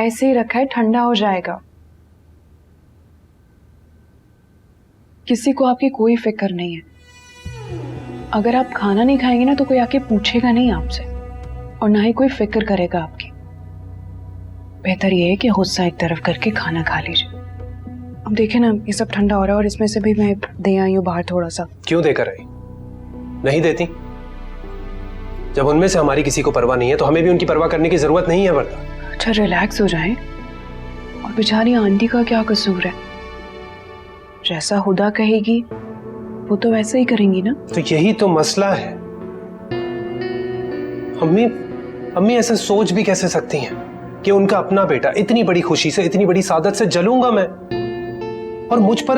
ऐसे ही रखा है, ठंडा हो जाएगा। किसी को आपकी कोई फिक्र नहीं है। अगर आप खाना नहीं खाएंगे ना तो कोई आके पूछेगा नहीं आपसे, और ना ही कोई फिक्र करेगा आपकी। बेहतर ये है कि गुस्सा एक तरफ करके खाना खा लीजिए। अब देखे ना, ये सब ठंडा हो रहा है और इसमें से भी मैं दे आई हूँ बाहर थोड़ा सा। क्यों देकर आई? नहीं देती? जब उनमें से हमारी किसी को परवाह नहीं है तो हमें भी उनकी परवाह करने की जरूरत नहीं है वर्दा। अच्छा रिलैक्स हो जाएं। और बेचारी आंटी का क्या कसूर है? जैसा खुदा कहेगी वो तो वैसे ही करेंगी ना। तो यही तो मसला है। अम्मी अम्मी ऐसे सोच भी कैसे सकती हैं कि उनका अपना बेटा इतनी बड़ी खुशी से, इतनी बड़ी सादत से जलूंगा मैं, और मुझ पर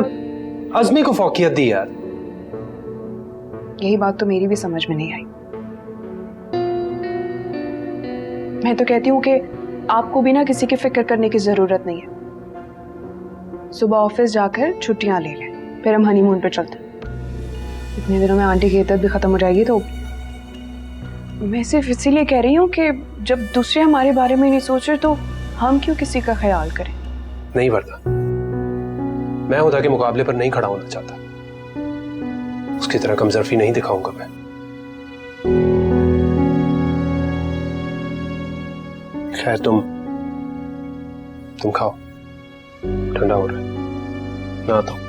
अज़मी को फौकियत दी यार। यही बात तो मेरी भी समझ में नहीं आई। मैं तो कहती हूँ कि आपको भी ना किसी की फिक्र करने की जरूरत नहीं है। सुबह ऑफिस जाकर छुट्टियां ले लें, फिर हम हनीमून पे चलते हैं। इतने दिनों में आंटी की इद्दत भी खत्म हो जाएगी। तो मैं सिर्फ इसीलिए कह रही हूँ कि जब दूसरे हमारे बारे में नहीं सोच रहे तो हम क्यों किसी का ख्याल करें। नहीं वर्दा, मैं हुदा के मुकाबले पर नहीं खड़ा होना चाहता। उसकी तरह कमजोरी नहीं दिखाऊंगा मैं। खैर तुम खाओ, ठंडा हो रहा है। मैं आता हूं।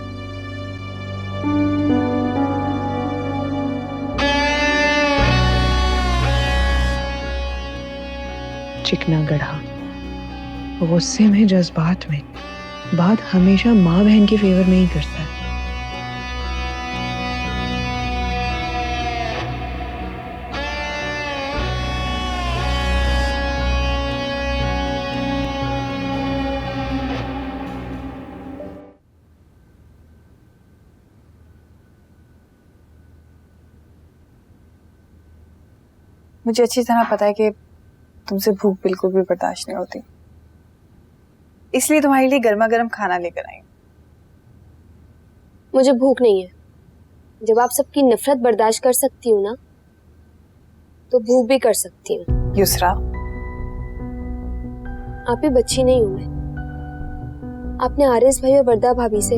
चिकना गधा, गुस्से में, जज्बात में बात हमेशा माँ बहन के फेवर में ही करता है। मुझे अच्छी तरह पता है कि तुमसे भूख बिल्कुल भी बर्दाश्त नहीं होती, इसलिए तुम्हारे लिए गर्मा गर्म खाना लेकर आई। मुझे भूख नहीं है। जब आप सबकी नफरत बर्दाश्त कर सकती हूँ ना, तो भूख भी कर सकती हूँ। युसरा, आप ही बच्ची नहीं हूँ मैं। आपने आरिस भाई और वर्दा भाभी से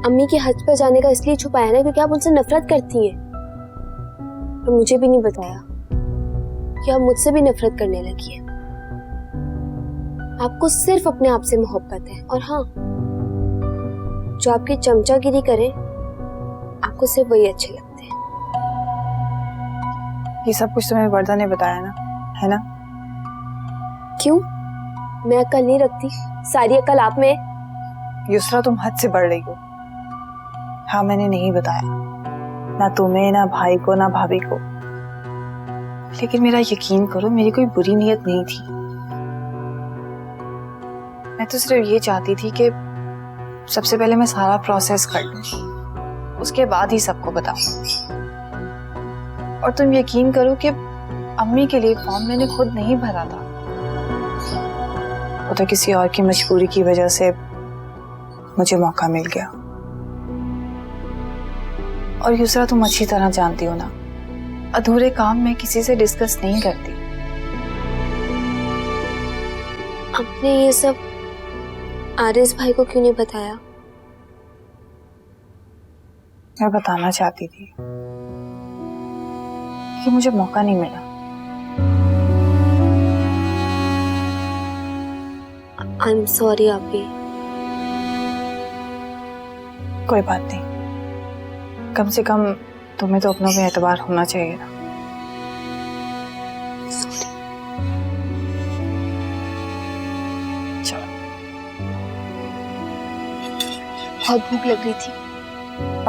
अम्मी के हज पर जाने का इसलिए छुपाया ना क्योंकि आप उनसे नफरत करती हैं, और मुझे भी नहीं बताया कि आप मुझसे भी नफरत करने लगी है। आपको सिर्फ अपने आप से मोहब्बत है, और हाँ, जो आपकी चमचागिरी करे आपको सिर्फ वही अच्छे लगते हैं। ये सब कुछ तुम्हें वर्दा ने बताया ना, है ना? क्यों? मैं अकल नहीं रखती? सारी अकल आप में। युसरा, तुम हद से बढ़ रही हो। हाँ, मैंने नहीं बताया, ना तुम्हें, ना भाई को, ना भाभी को। लेकिन मेरा यकीन करो, मेरी कोई बुरी नीयत नहीं थी। मैं तो सिर्फ ये चाहती थी कि सबसे पहले मैं सारा प्रोसेस कर लूं, उसके बाद ही सबको बताऊं। और तुम यकीन करो कि अम्मी के लिए फॉर्म मैंने खुद नहीं भरा था, वो तो किसी और की मजबूरी की वजह से मुझे मौका मिल गया। और युसरा, तुम अच्छी तरह जानती हो ना, अधूरे काम मैं किसी से डिस्कस नहीं करती। आपने ये सब आरिस भाई को क्यों नहीं बताया? मैं बताना चाहती थी कि मुझे मौका नहीं मिला। आई एम सॉरी आपी। कोई बात नहीं, कम से कम तुम्हें तो अपनों पे एतबार होना चाहिए ना। बहुत भूख लग रही थी।